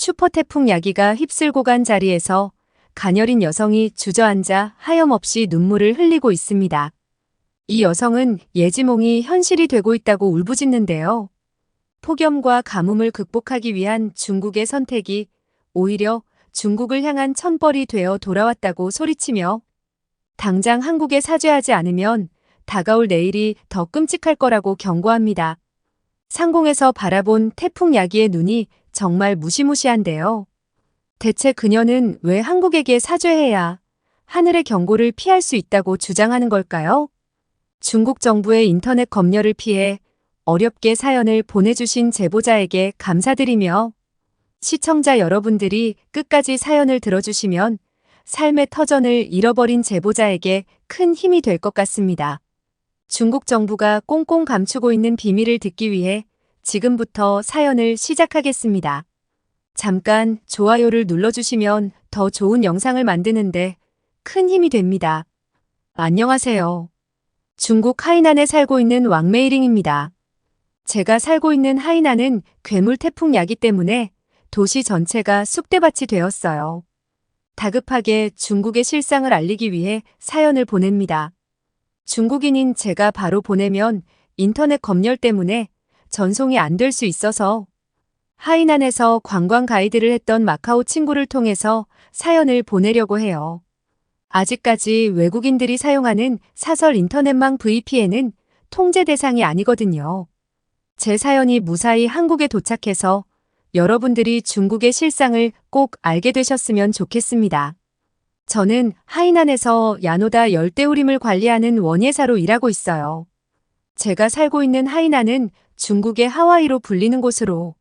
슈퍼태풍 야기가 휩쓸고 간 자리에서 가녀린 여성이 주저앉아 하염없이 눈물을 흘리고 있습니다. 이 여성은 예지몽이 현실이 되고 있다고 울부짖는데요. 폭염과 가뭄을 극복하기 위한 중국의 선택이 오히려 중국을 향한 천벌이 되어 돌아왔다고 소리치며 당장 한국에 사죄하지 않으면 다가올 내일이 더 끔찍할 거라고 경고합니다. 상공에서 바라본 태풍 야기의 눈이 정말 무시무시한데요. 대체 그녀는 왜 한국에게 사죄해야 하늘의 경고를 피할 수 있다고 주장하는 걸까요? 중국 정부의 인터넷 검열을 피해 어렵게 사연을 보내주신 제보자에게 감사드리며 시청자 여러분들이 끝까지 사연을 들어주시면 삶의 터전을 잃어버린 제보자에게 큰 힘이 될 것 같습니다. 중국 정부가 꽁꽁 감추고 있는 비밀을 듣기 위해 지금부터 사연을 시작하겠습니다. 잠깐 좋아요를 눌러주시면 더 좋은 영상을 만드는데 큰 힘이 됩니다. 안녕하세요. 중국 하이난에 살고 있는 왕메이링입니다. 제가 살고 있는 하이난은 괴물 태풍 야기 때문에 도시 전체가 쑥대밭이 되었어요. 다급하게 중국의 실상을 알리기 위해 사연을 보냅니다. 중국인인 제가 바로 보내면 인터넷 검열 때문에 전송이 안 될 수 있어서 하이난에서 관광 가이드를 했던 마카오 친구를 통해서 사연을 보내려고 해요. 아직까지 외국인들이 사용하는 사설 인터넷망 VPN은 통제 대상이 아니거든요. 제 사연이 무사히 한국에 도착해서 여러분들이 중국의 실상을 꼭 알게 되셨으면 좋겠습니다. 저는 하이난에서 야노다 열대우림을 관리하는 원예사로 일하고 있어요. 제가 살고 있는 하이난은 중국의 하와이로 불리는 곳으로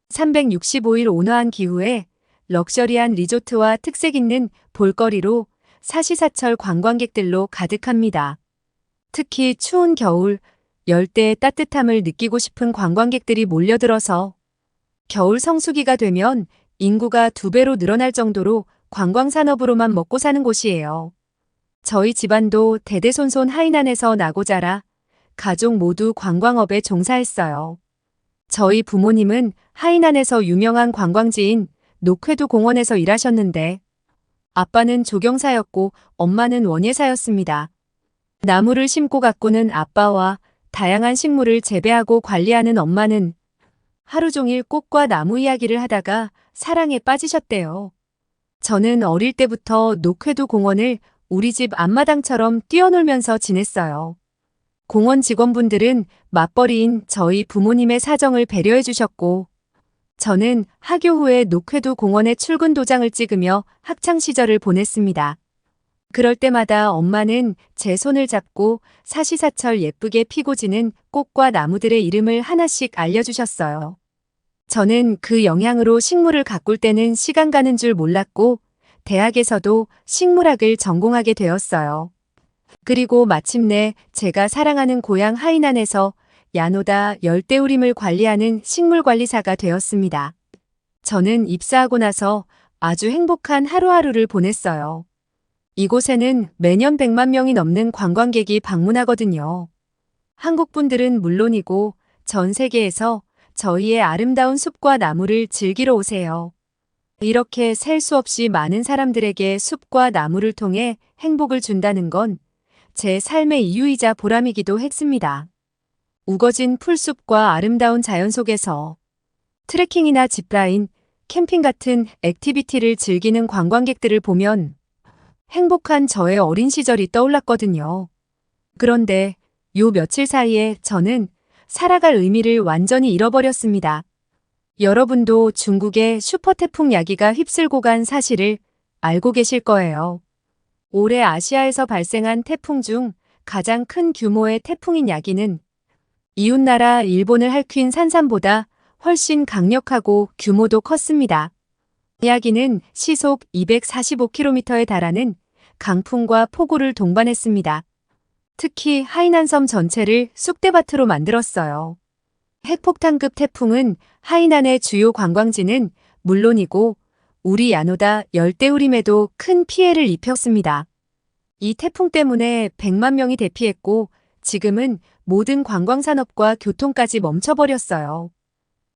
365일 온화한 기후에 럭셔리한 리조트와 특색 있는 볼거리로 사시사철 관광객들로 가득합니다. 특히 추운 겨울, 열대의 따뜻함을 느끼고 싶은 관광객들이 몰려들어서 겨울 성수기가 되면 인구가 2배로 늘어날 정도로 관광산업으로만 먹고 사는 곳이에요. 저희 집안도 대대손손 하이난에서 나고 자라 가족 모두 관광업에 종사했어요. 저희 부모님은 하이난에서 유명한 관광지인 녹회도 공원에서 일하셨는데 아빠는 조경사였고 엄마는 원예사였습니다. 나무를 심고 가꾸는 아빠와 다양한 식물을 재배하고 관리하는 엄마는 하루 종일 꽃과 나무 이야기를 하다가 사랑에 빠지셨대요. 저는 어릴 때부터 녹회도 공원을 우리 집 앞마당처럼 뛰어놀면서 지냈어요. 공원 직원분들은 맞벌이인 저희 부모님의 사정을 배려해 주셨고 저는 하교 후에 녹회도 공원에 출근 도장을 찍으며 학창시절을 보냈습니다. 그럴 때마다 엄마는 제 손을 잡고 사시사철 예쁘게 피고 지는 꽃과 나무들의 이름을 하나씩 알려주셨어요. 저는 그 영향으로 식물을 가꿀 때는 시간 가는 줄 몰랐고 대학에서도 식물학을 전공하게 되었어요. 그리고 마침내 제가 사랑하는 고향 하이난에서 야노다 열대우림을 관리하는 식물관리사가 되었습니다. 저는 입사하고 나서 아주 행복한 하루하루를 보냈어요. 이곳에는 매년 100만 명이 넘는 관광객이 방문하거든요. 한국 분들은 물론이고 전 세계에서 저희의 아름다운 숲과 나무를 즐기러 오세요. 이렇게 셀 수 없이 많은 사람들에게 숲과 나무를 통해 행복을 준다는 건 제 삶의 이유이자 보람이기도 했습니다. 우거진 풀숲과 아름다운 자연 속에서 트레킹이나 짚라인, 캠핑 같은 액티비티를 즐기는 관광객들을 보면 행복한 저의 어린 시절이 떠올랐거든요. 그런데 요 며칠 사이에 저는 살아갈 의미를 완전히 잃어버렸습니다. 여러분도 중국의 슈퍼태풍 야기가 휩쓸고 간 사실을 알고 계실 거예요. 올해 아시아에서 발생한 태풍 중 가장 큰 규모의 태풍인 야기는 이웃나라 일본을 핥힌 산삼보다 훨씬 강력하고 규모도 컸습니다. 야기는 시속 245km에 달하는 강풍과 폭우를 동반했습니다. 특히 하이난섬 전체를 쑥대밭으로 만들었어요. 핵폭탄급 태풍은 하이난의 주요 관광지는 물론이고 우리 야노다 열대우림에도 큰 피해를 입혔습니다. 이 태풍 때문에 100만 명이 대피했고 지금은 모든 관광산업과 교통까지 멈춰버렸어요.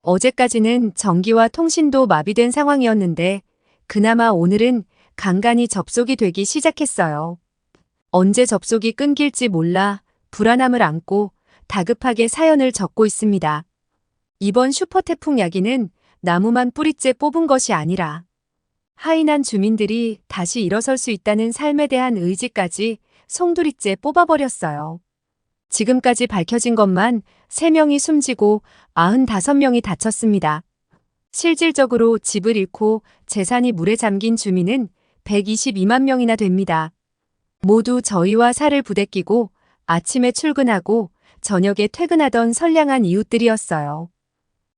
어제까지는 전기와 통신도 마비된 상황이었는데 그나마 오늘은 간간히 접속이 되기 시작했어요. 언제 접속이 끊길지 몰라 불안함을 안고 다급하게 사연을 적고 있습니다. 이번 슈퍼태풍 야기는 나무만 뿌리째 뽑은 것이 아니라 하이난 주민들이 다시 일어설 수 있다는 삶에 대한 의지까지 송두리째 뽑아버렸어요. 지금까지 밝혀진 것만 3명이 숨지고 95명이 다쳤습니다. 실질적으로 집을 잃고 재산이 물에 잠긴 주민은 122만 명이나 됩니다. 모두 저희와 살을 부대끼고 아침에 출근하고 저녁에 퇴근하던 선량한 이웃들이었어요.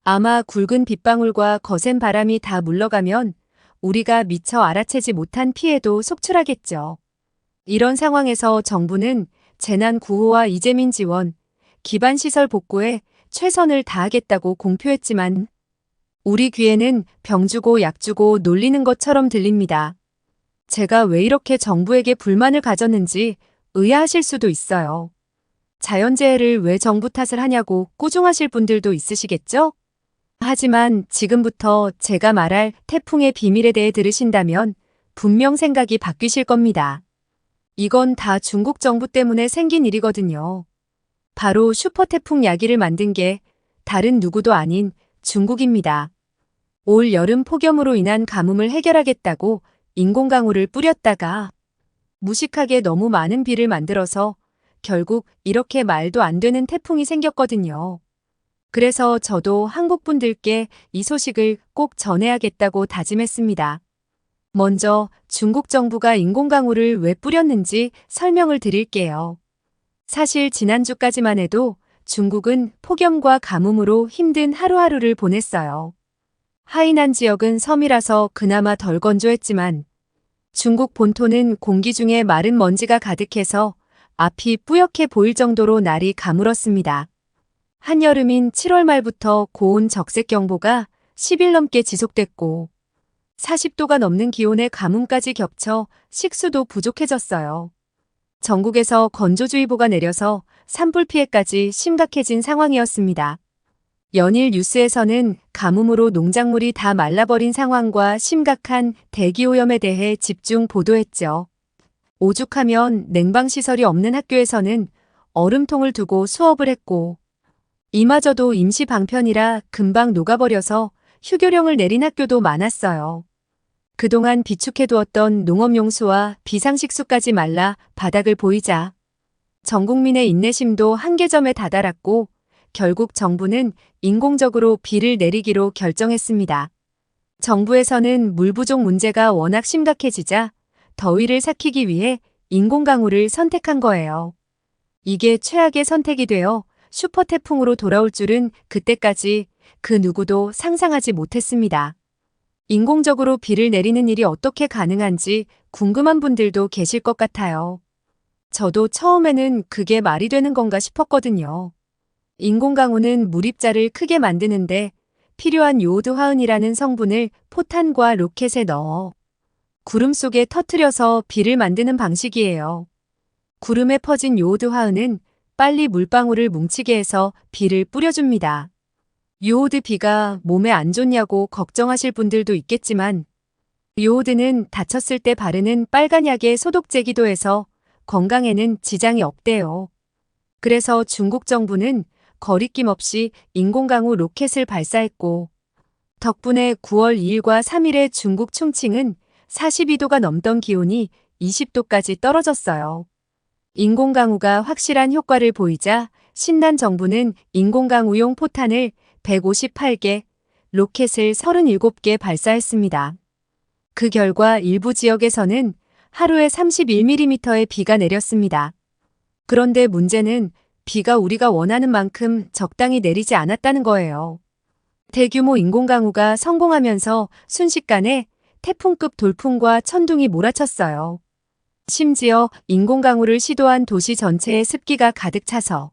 아마 굵은 빗방울과 거센 바람이 다 물러가면 우리가 미처 알아채지 못한 피해도 속출하겠죠. 이런 상황에서 정부는 재난 구호와 이재민 지원, 기반시설 복구에 최선을 다하겠다고 공표했지만 우리 귀에는 병 주고 약 주고 놀리는 것처럼 들립니다. 제가 왜 이렇게 정부에게 불만을 가졌는지 의아하실 수도 있어요. 자연재해를 왜 정부 탓을 하냐고 꾸중하실 분들도 있으시겠죠? 하지만 지금부터 제가 말할 태풍의 비밀에 대해 들으신다면 분명 생각이 바뀌실 겁니다. 이건 다 중국 정부 때문에 생긴 일이거든요. 바로 슈퍼태풍 야기를 만든 게 다른 누구도 아닌 중국입니다. 올 여름 폭염으로 인한 가뭄을 해결하겠다고 인공강우를 뿌렸다가 무식하게 너무 많은 비를 만들어서 결국 이렇게 말도 안 되는 태풍이 생겼거든요. 그래서 저도 한국 분들께 이 소식을 꼭 전해야겠다고 다짐했습니다. 먼저 중국 정부가 인공강우를 왜 뿌렸는지 설명을 드릴게요. 사실 지난주까지만 해도 중국은 폭염과 가뭄으로 힘든 하루하루를 보냈어요. 하이난 지역은 섬이라서 그나마 덜 건조했지만 중국 본토는 공기 중에 마른 먼지가 가득해서 앞이 뿌옇게 보일 정도로 날이 가물었습니다. 한여름인 7월 말부터 고온 적색경보가 10일 넘게 지속됐고 40도가 넘는 기온에 가뭄까지 겹쳐 식수도 부족해졌어요. 전국에서 건조주의보가 내려서 산불 피해까지 심각해진 상황이었습니다. 연일 뉴스에서는 가뭄으로 농작물이 다 말라버린 상황과 심각한 대기오염에 대해 집중 보도했죠. 오죽하면 냉방시설이 없는 학교에서는 얼음통을 두고 수업을 했고 이마저도 임시 방편이라 금방 녹아버려서 휴교령을 내린 학교도 많았어요. 그동안 비축해두었던 농업용수와 비상식수까지 말라 바닥을 보이자 전 국민의 인내심도 한계점에 다다랐고 결국 정부는 인공적으로 비를 내리기로 결정했습니다. 정부에서는 물 부족 문제가 워낙 심각해지자 더위를 삭히기 위해 인공강우를 선택한 거예요. 이게 최악의 선택이 되어 슈퍼태풍으로 돌아올 줄은 그때까지 그 누구도 상상하지 못했습니다. 인공적으로 비를 내리는 일이 어떻게 가능한지 궁금한 분들도 계실 것 같아요. 저도 처음에는 그게 말이 되는 건가 싶었거든요. 인공강우는 물입자를 크게 만드는데 필요한 요오드 화은이라는 성분을 포탄과 로켓에 넣어 구름 속에 터뜨려서 비를 만드는 방식이에요. 구름에 퍼진 요오드 화은은 빨리 물방울을 뭉치게 해서 비를 뿌려줍니다. 요오드 비가 몸에 안 좋냐고 걱정하실 분들도 있겠지만 요오드는 다쳤을 때 바르는 빨간 약의 소독제기도 해서 건강에는 지장이 없대요. 그래서 중국 정부는 거리낌 없이 인공강우 로켓을 발사했고 덕분에 9월 2일과 3일의 중국 충칭은 42도가 넘던 기온이 20도까지 떨어졌어요. 인공강우가 확실한 효과를 보이자 신난 정부는 인공강우용 포탄을 158개, 로켓을 37개 발사했습니다. 그 결과 일부 지역에서는 하루에 31mm의 비가 내렸습니다. 그런데 문제는 비가 우리가 원하는 만큼 적당히 내리지 않았다는 거예요. 대규모 인공강우가 성공하면서 순식간에 태풍급 돌풍과 천둥이 몰아쳤어요. 심지어 인공강우를 시도한 도시 전체에 습기가 가득 차서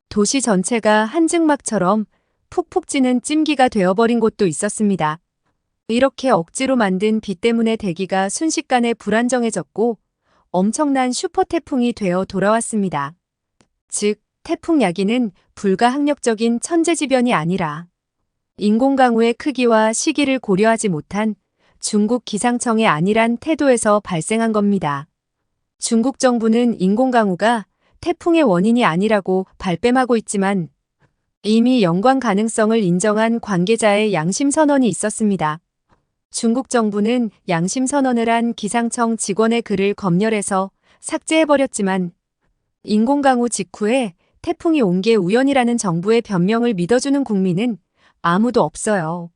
도시 전체가 한증막처럼 푹푹 찌는 찜기가 되어버린 곳도 있었습니다. 이렇게 억지로 만든 비 때문에 대기가 순식간에 불안정해졌고 엄청난 슈퍼태풍이 되어 돌아왔습니다. 즉, 태풍 야기는 불가항력적인 천재지변이 아니라 인공강우의 크기와 시기를 고려하지 못한 중국 기상청의 안일한 태도에서 발생한 겁니다. 중국 정부는 인공강우가 태풍의 원인이 아니라고 발뺌하고 있지만 이미 연관 가능성을 인정한 관계자의 양심 선언이 있었습니다. 중국 정부는 양심 선언을 한 기상청 직원의 글을 검열해서 삭제해버렸지만 인공강우 직후에 태풍이 온 게 우연이라는 정부의 변명을 믿어주는 국민은 아무도 없어요.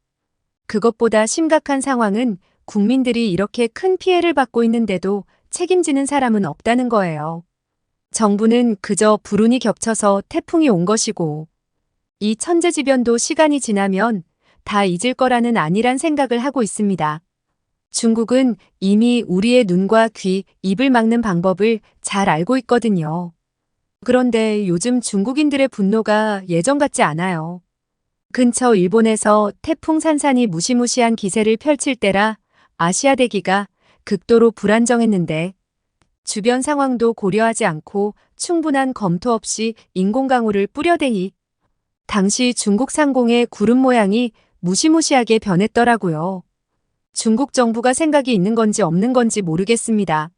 그것보다 심각한 상황은 국민들이 이렇게 큰 피해를 받고 있는데도 책임지는 사람은 없다는 거예요. 정부는 그저 불운이 겹쳐서 태풍이 온 것이고 이 천재지변도 시간이 지나면 다 잊을 거라는 안일한 생각을 하고 있습니다. 중국은 이미 우리의 눈과 귀, 입을 막는 방법을 잘 알고 있거든요. 그런데 요즘 중국인들의 분노가 예전 같지 않아요. 근처 일본에서 태풍 산산이 무시무시한 기세를 펼칠 때라 아시아 대기가 극도로 불안정했는데 주변 상황도 고려하지 않고 충분한 검토 없이 인공강우를 뿌려대니 당시 중국 상공의 구름 모양이 무시무시하게 변했더라고요. 중국 정부가 생각이 있는 건지 없는 건지 모르겠습니다.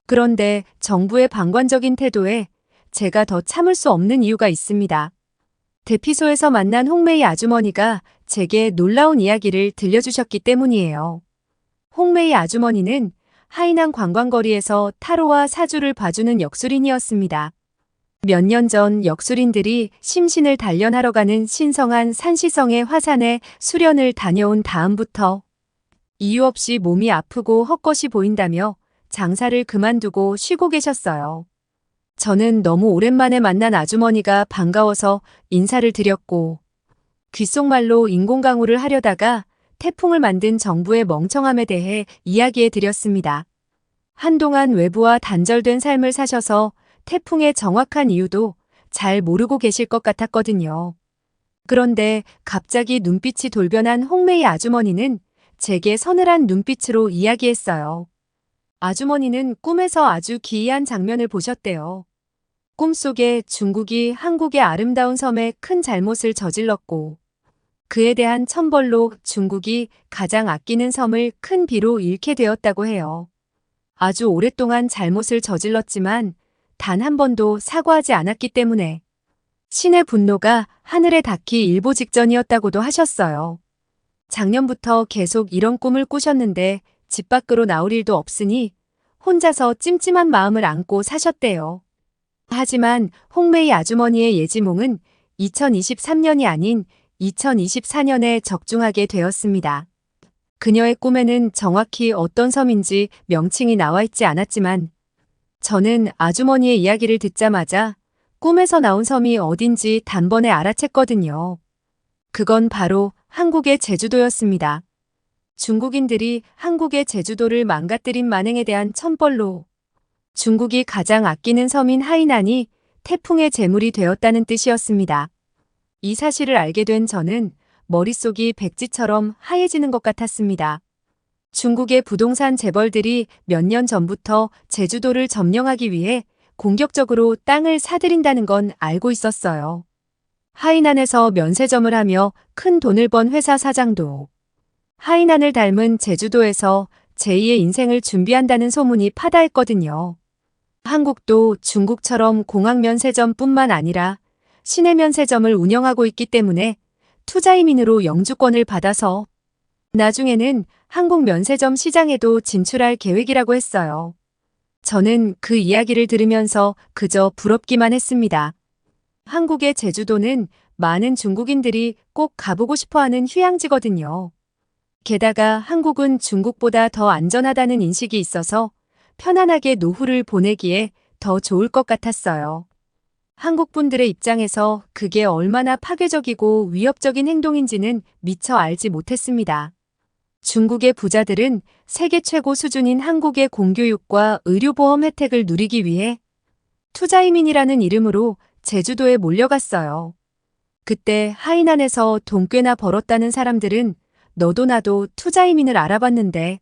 그런데 정부의 방관적인 태도에 제가 더 참을 수 없는 이유가 있습니다. 대피소에서 만난 홍메이 아주머니가 제게 놀라운 이야기를 들려주셨기 때문이에요. 홍메이 아주머니는 하이난 관광거리에서 타로와 사주를 봐주는 역술인이었습니다. 몇 년 전 역술인들이 심신을 단련하러 가는 신성한 산시성의 화산에 수련을 다녀온 다음부터 이유 없이 몸이 아프고 헛것이 보인다며 장사를 그만두고 쉬고 계셨어요. 저는 너무 오랜만에 만난 아주머니가 반가워서 인사를 드렸고 귓속말로 인공강우를 하려다가 태풍을 만든 정부의 멍청함에 대해 이야기해 드렸습니다. 한동안 외부와 단절된 삶을 사셔서 태풍의 정확한 이유도 잘 모르고 계실 것 같았거든요. 그런데 갑자기 눈빛이 돌변한 홍메이 아주머니는 제게 서늘한 눈빛으로 이야기했어요. 아주머니는 꿈에서 아주 기이한 장면을 보셨대요. 꿈속에 중국이 한국의 아름다운 섬에 큰 잘못을 저질렀고 그에 대한 천벌로 중국이 가장 아끼는 섬을 큰 비로 잃게 되었다고 해요. 아주 오랫동안 잘못을 저질렀지만 단 한 번도 사과하지 않았기 때문에 신의 분노가 하늘에 닿기 일보 직전이었다고도 하셨어요. 작년부터 계속 이런 꿈을 꾸셨는데 집 밖으로 나올 일도 없으니 혼자서 찜찜한 마음을 안고 사셨대요. 하지만 홍메이 아주머니의 예지몽은 2023년이 아닌 2024년에 적중하게 되었습니다. 그녀의 꿈에는 정확히 어떤 섬인지 명칭이 나와 있지 않았지만 저는 아주머니의 이야기를 듣자마자 꿈에서 나온 섬이 어딘지 단번에 알아챘거든요. 그건 바로 한국의 제주도였습니다. 중국인들이 한국의 제주도를 망가뜨린 만행에 대한 천벌로 중국이 가장 아끼는 섬인 하이난이 태풍의 제물이 되었다는 뜻이었습니다. 이 사실을 알게 된 저는 머릿속이 백지처럼 하얘지는 것 같았습니다. 중국의 부동산 재벌들이 몇 년 전부터 제주도를 점령하기 위해 공격적으로 땅을 사들인다는 건 알고 있었어요. 하이난에서 면세점을 하며 큰 돈을 번 회사 사장도 하이난을 닮은 제주도에서 제2의 인생을 준비한다는 소문이 파다했거든요. 한국도 중국처럼 공항 면세점뿐만 아니라 시내 면세점을 운영하고 있기 때문에 투자이민으로 영주권을 받아서 나중에는 한국 면세점 시장에도 진출할 계획이라고 했어요. 저는 그 이야기를 들으면서 그저 부럽기만 했습니다. 한국의 제주도는 많은 중국인들이 꼭 가보고 싶어하는 휴양지거든요. 게다가 한국은 중국보다 더 안전하다는 인식이 있어서 편안하게 노후를 보내기에 더 좋을 것 같았어요. 한국 분들의 입장에서 그게 얼마나 파괴적이고 위협적인 행동인지는 미처 알지 못했습니다. 중국의 부자들은 세계 최고 수준인 한국의 공교육과 의료보험 혜택을 누리기 위해 투자이민이라는 이름으로 제주도에 몰려갔어요. 그때 하이난에서 돈 꽤나 벌었다는 사람들은 너도 나도 투자이민을 알아봤는데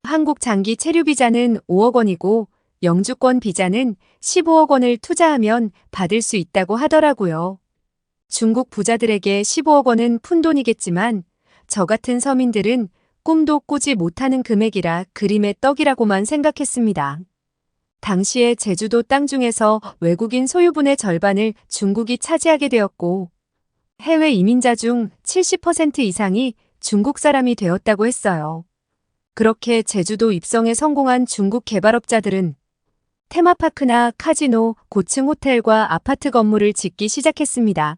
한국 장기 체류 비자는 5억 원이고 영주권 비자는 15억 원을 투자하면 받을 수 있다고 하더라고요. 중국 부자들에게 15억 원은 푼돈이겠지만 저 같은 서민들은 꿈도 꾸지 못하는 금액이라 그림의 떡이라고만 생각했습니다. 당시에 제주도 땅 중에서 외국인 소유분의 절반을 중국이 차지하게 되었고 해외 이민자 중 70% 이상이 중국 사람이 되었다고 했어요. 그렇게 제주도 입성에 성공한 중국 개발업자들은 테마파크나 카지노, 고층 호텔과 아파트 건물을 짓기 시작했습니다.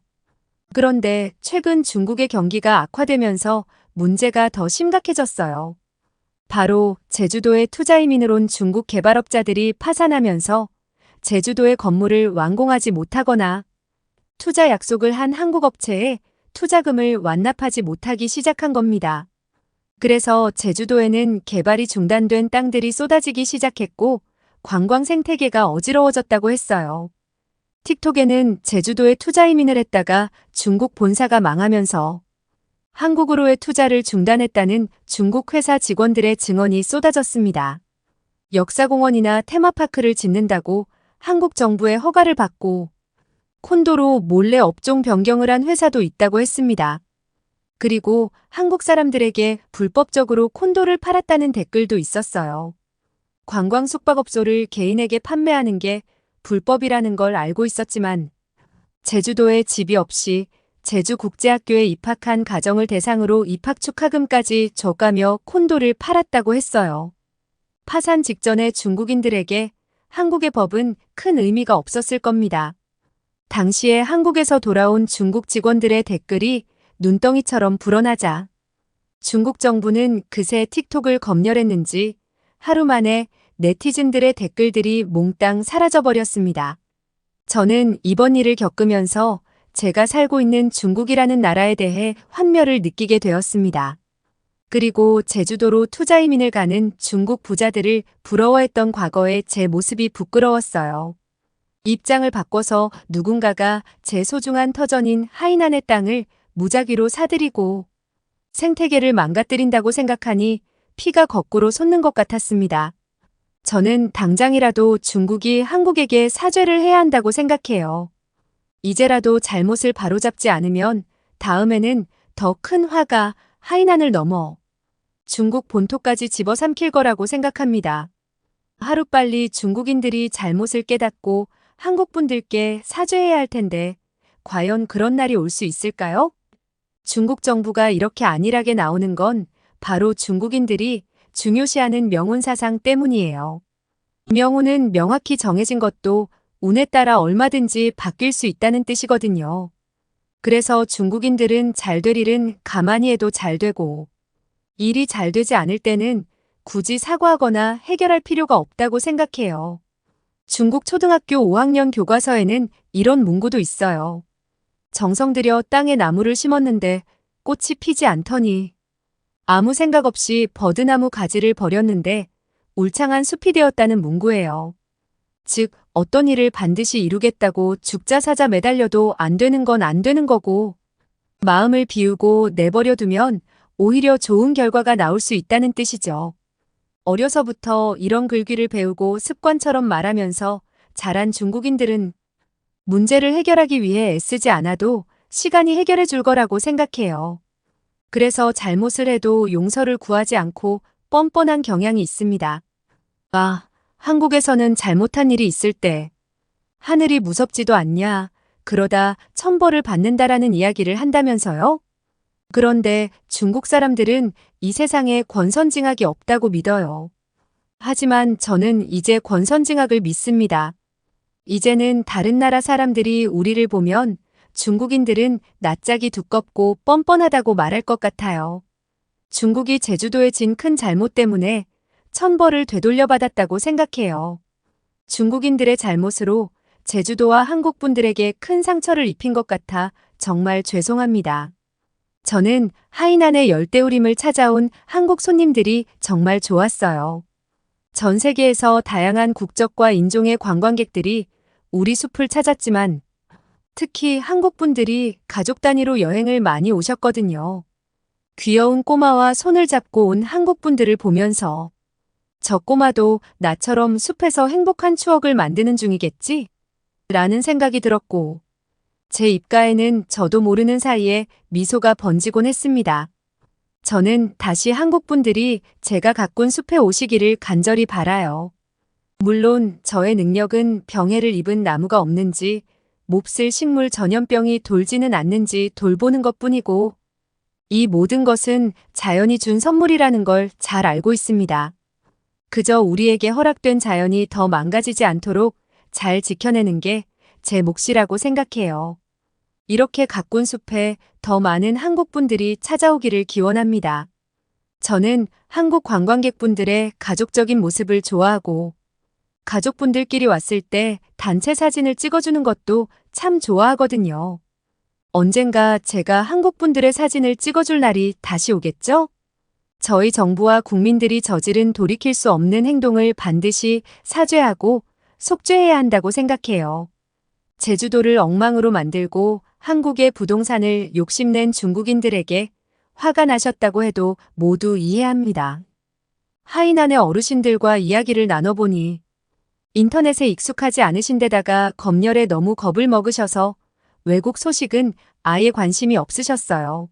그런데 최근 중국의 경기가 악화되면서 문제가 더 심각해졌어요. 바로 제주도에 투자 이민을 온 중국 개발업자들이 파산하면서 제주도의 건물을 완공하지 못하거나 투자 약속을 한 한국 업체에 투자금을 완납하지 못하기 시작한 겁니다. 그래서 제주도에는 개발이 중단된 땅들이 쏟아지기 시작했고 관광 생태계가 어지러워졌다고 했어요. 틱톡에는 제주도에 투자 이민을 했다가 중국 본사가 망하면서 한국으로의 투자를 중단했다는 중국 회사 직원들의 증언이 쏟아졌습니다. 역사공원이나 테마파크를 짓는다고 한국 정부의 허가를 받고 콘도로 몰래 업종 변경을 한 회사도 있다고 했습니다. 그리고 한국 사람들에게 불법적으로 콘도를 팔았다는 댓글도 있었어요. 관광 숙박업소를 개인에게 판매하는 게 불법이라는 걸 알고 있었지만 제주도에 집이 없이 제주국제학교에 입학한 가정을 대상으로 입학 축하금까지 줘가며 콘도를 팔았다고 했어요. 파산 직전에 중국인들에게 한국의 법은 큰 의미가 없었을 겁니다. 당시에 한국에서 돌아온 중국 직원들의 댓글이 눈덩이처럼 불어나자 중국 정부는 그새 틱톡을 검열했는지 하루 만에 네티즌들의 댓글들이 몽땅 사라져버렸습니다. 저는 이번 일을 겪으면서 제가 살고 있는 중국이라는 나라에 대해 환멸을 느끼게 되었습니다. 그리고 제주도로 투자 이민을 가는 중국 부자들을 부러워했던 과거의 제 모습이 부끄러웠어요. 입장을 바꿔서 누군가가 제 소중한 터전인 하이난의 땅을 무작위로 사들이고 생태계를 망가뜨린다고 생각하니 피가 거꾸로 솟는 것 같았습니다. 저는 당장이라도 중국이 한국에게 사죄를 해야 한다고 생각해요. 이제라도 잘못을 바로잡지 않으면 다음에는 더 큰 화가 하이난을 넘어 중국 본토까지 집어삼킬 거라고 생각합니다. 하루빨리 중국인들이 잘못을 깨닫고 한국 분들께 사죄해야 할 텐데 과연 그런 날이 올 수 있을까요? 중국 정부가 이렇게 안일하게 나오는 건 바로 중국인들이 중요시하는 명운 사상 때문이에요. 명운은 명확히 정해진 것도 운에 따라 얼마든지 바뀔 수 있다는 뜻이거든요. 그래서 중국인들은 잘 될 일은 가만히 해도 잘 되고 일이 잘 되지 않을 때는 굳이 사과하거나 해결할 필요가 없다고 생각해요. 중국 초등학교 5학년 교과서에는 이런 문구도 있어요. 정성 들여 땅에 나무를 심었는데 꽃이 피지 않더니 아무 생각 없이 버드나무 가지를 버렸는데 울창한 숲이 되었다는 문구예요. 즉 어떤 일을 반드시 이루겠다고 죽자사자 매달려도 안 되는 건 안 되는 거고 마음을 비우고 내버려 두면 오히려 좋은 결과가 나올 수 있다는 뜻이죠. 어려서부터 이런 글귀를 배우고 습관처럼 말하면서 자란 중국인들은 문제를 해결하기 위해 애쓰지 않아도 시간이 해결해 줄 거라고 생각해요. 그래서 잘못을 해도 용서를 구하지 않고 뻔뻔한 경향이 있습니다. 한국에서는 잘못한 일이 있을 때 하늘이 무섭지도 않냐, 그러다 천벌을 받는다라는 이야기를 한다면서요? 그런데 중국 사람들은 이 세상에 권선징악이 없다고 믿어요. 하지만 저는 이제 권선징악을 믿습니다. 이제는 다른 나라 사람들이 우리를 보면 중국인들은 낯짝이 두껍고 뻔뻔하다고 말할 것 같아요. 중국이 제주도에 진 큰 잘못 때문에 천벌을 되돌려받았다고 생각해요. 중국인들의 잘못으로 제주도와 한국 분들에게 큰 상처를 입힌 것 같아 정말 죄송합니다. 저는 하이난의 열대우림을 찾아온 한국 손님들이 정말 좋았어요. 전 세계에서 다양한 국적과 인종의 관광객들이 우리 숲을 찾았지만 특히 한국 분들이 가족 단위로 여행을 많이 오셨거든요. 귀여운 꼬마와 손을 잡고 온 한국 분들을 보면서 저 꼬마도 나처럼 숲에서 행복한 추억을 만드는 중이겠지? 라는 생각이 들었고 제 입가에는 저도 모르는 사이에 미소가 번지곤 했습니다. 저는 다시 한국 분들이 제가 가꾼 숲에 오시기를 간절히 바라요. 물론 저의 능력은 병해를 입은 나무가 없는지, 몹쓸 식물 전염병이 돌지는 않는지 돌보는 것뿐이고, 이 모든 것은 자연이 준 선물이라는 걸 잘 알고 있습니다. 그저 우리에게 허락된 자연이 더 망가지지 않도록 잘 지켜내는 게 제 몫이라고 생각해요. 이렇게 가꾼 숲에 더 많은 한국 분들이 찾아오기를 기원합니다. 저는 한국 관광객분들의 가족적인 모습을 좋아하고, 가족분들끼리 왔을 때 단체 사진을 찍어주는 것도 참 좋아하거든요. 언젠가 제가 한국 분들의 사진을 찍어줄 날이 다시 오겠죠? 저희 정부와 국민들이 저지른 돌이킬 수 없는 행동을 반드시 사죄하고 속죄해야 한다고 생각해요. 제주도를 엉망으로 만들고 한국의 부동산을 욕심낸 중국인들에게 화가 나셨다고 해도 모두 이해합니다. 하이난의 어르신들과 이야기를 나눠보니 인터넷에 익숙하지 않으신 데다가 검열에 너무 겁을 먹으셔서 외국 소식은 아예 관심이 없으셨어요.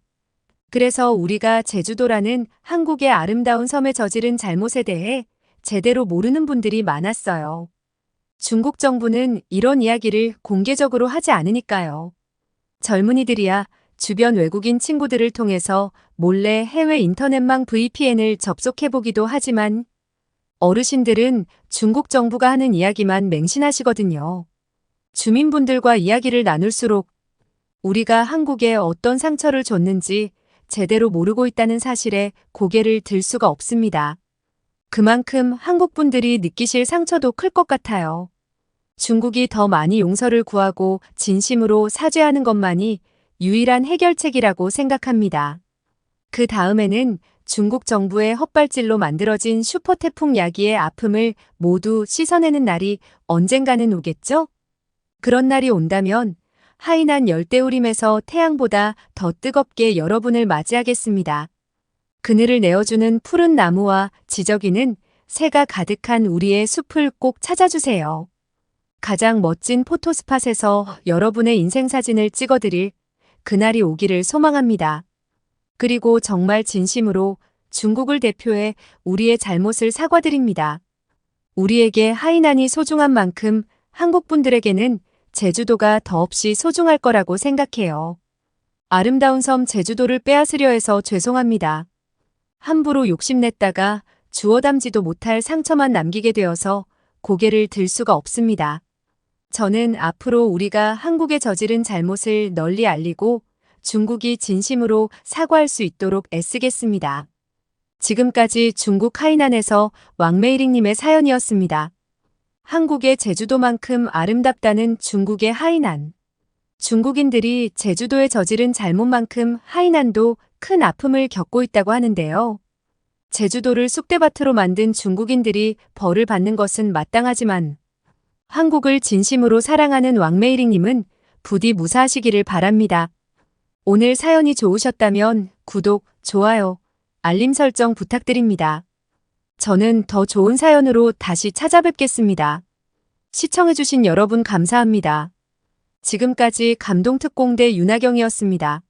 그래서 우리가 제주도라는 한국의 아름다운 섬에 저지른 잘못에 대해 제대로 모르는 분들이 많았어요. 중국 정부는 이런 이야기를 공개적으로 하지 않으니까요. 젊은이들이야 주변 외국인 친구들을 통해서 몰래 해외 인터넷망 VPN을 접속해보기도 하지만 어르신들은 중국 정부가 하는 이야기만 맹신하시거든요. 주민분들과 이야기를 나눌수록 우리가 한국에 어떤 상처를 줬는지 제대로 모르고 있다는 사실에 고개를 들 수가 없습니다. 그만큼 한국 분들이 느끼실 상처도 클 것 같아요. 중국이 더 많이 용서를 구하고 진심으로 사죄하는 것만이 유일한 해결책이라고 생각합니다. 그 다음에는 중국 정부의 헛발질로 만들어진 슈퍼태풍 야기의 아픔을 모두 씻어내는 날이 언젠가는 오겠죠? 그런 날이 온다면 하이난 열대우림에서 태양보다 더 뜨겁게 여러분을 맞이하겠습니다. 그늘을 내어주는 푸른 나무와 지저귀는 새가 가득한 우리의 숲을 꼭 찾아주세요. 가장 멋진 포토스팟에서 여러분의 인생사진을 찍어드릴 그날이 오기를 소망합니다. 그리고 정말 진심으로 중국을 대표해 우리의 잘못을 사과드립니다. 우리에게 하이난이 소중한 만큼 한국 분들에게는 제주도가 더없이 소중할 거라고 생각해요. 아름다운 섬 제주도를 빼앗으려 해서 죄송합니다. 함부로 욕심냈다가 주워 담지도 못할 상처만 남기게 되어서 고개를 들 수가 없습니다. 저는 앞으로 우리가 한국에 저지른 잘못을 널리 알리고 중국이 진심으로 사과할 수 있도록 애쓰겠습니다. 지금까지 중국 하이난에서 왕메이링님의 사연이었습니다. 한국의 제주도만큼 아름답다는 중국의 하이난. 중국인들이 제주도에 저지른 잘못만큼 하이난도 큰 아픔을 겪고 있다고 하는데요. 제주도를 쑥대밭으로 만든 중국인들이 벌을 받는 것은 마땅하지만 한국을 진심으로 사랑하는 왕메이링님은 부디 무사하시기를 바랍니다. 오늘 사연이 좋으셨다면 구독, 좋아요, 알림 설정 부탁드립니다. 저는 더 좋은 사연으로 다시 찾아뵙겠습니다. 시청해주신 여러분 감사합니다. 지금까지 감동특공대 윤하경이었습니다.